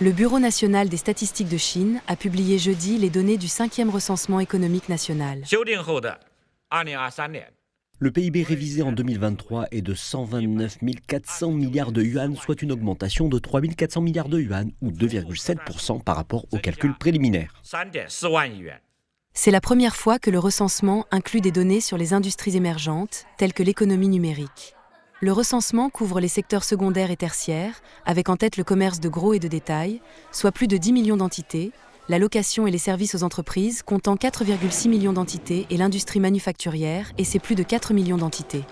Le Bureau national des statistiques de Chine a publié jeudi les données du 5e recensement économique national. Le PIB révisé en 2023 est de 129 400 milliards de yuan, soit une augmentation de 3 400 milliards de yuan ou 2,7% par rapport au calcul préliminaire. C'est la première fois que le recensement inclut des données sur les industries émergentes, telles que l'économie numérique. Le recensement couvre les secteurs secondaires et tertiaires, avec en tête le commerce de gros et de détail, soit plus de 10 millions d'entités, la location et les services aux entreprises comptant 4,6 millions d'entités et l'industrie manufacturière et ses plus de 4 millions d'entités.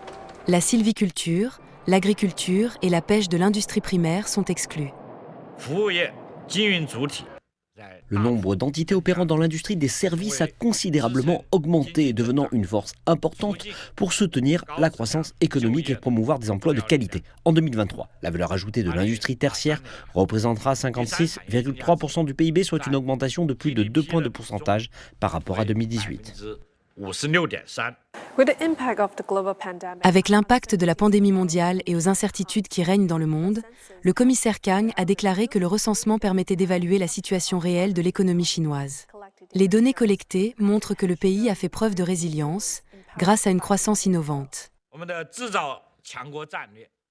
La sylviculture, l'agriculture et la pêche de l'industrie primaire sont exclus. Le nombre d'entités opérant dans l'industrie des services a considérablement augmenté, devenant une force importante pour soutenir la croissance économique et promouvoir des emplois de qualité. En 2023, la valeur ajoutée de l'industrie tertiaire représentera 56,3% du PIB, soit une augmentation de plus de 2 points de pourcentage par rapport à 2018. Avec l'impact de la pandémie mondiale et aux incertitudes qui règnent dans le monde, le commissaire Kang a déclaré que le recensement permettait d'évaluer la situation réelle de l'économie chinoise. Les données collectées montrent que le pays a fait preuve de résilience grâce à une croissance innovante.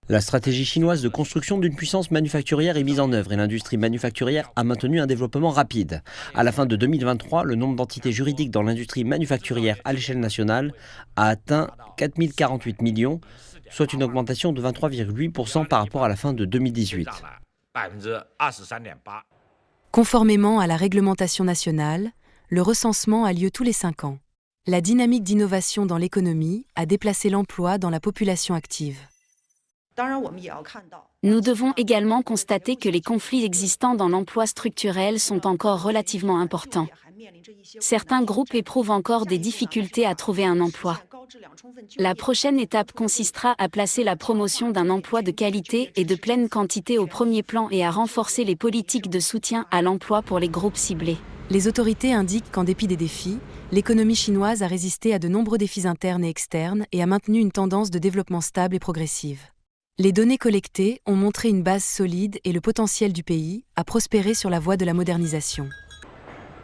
La stratégie chinoise de construction d'une puissance manufacturière est mise en œuvre et l'industrie manufacturière a maintenu un développement rapide. À la fin de 2023, le nombre d'entités juridiques dans l'industrie manufacturière à l'échelle nationale a atteint 4 048 millions, soit une augmentation de 23,8% par rapport à la fin de 2018. Conformément à la réglementation nationale, le recensement a lieu tous les 5 ans. La dynamique d'innovation dans l'économie a déplacé l'emploi dans la population active. Nous devons également constater que les conflits existants dans l'emploi structurel sont encore relativement importants. Certains groupes éprouvent encore des difficultés à trouver un emploi. La prochaine étape consistera à placer la promotion d'un emploi de qualité et de pleine quantité au premier plan et à renforcer les politiques de soutien à l'emploi pour les groupes ciblés. Les autorités indiquent qu'en dépit des défis, l'économie chinoise a résisté à de nombreux défis internes et externes et a maintenu une tendance de développement stable et progressive. Les données collectées ont montré une base solide et le potentiel du pays à prospérer sur la voie de la modernisation.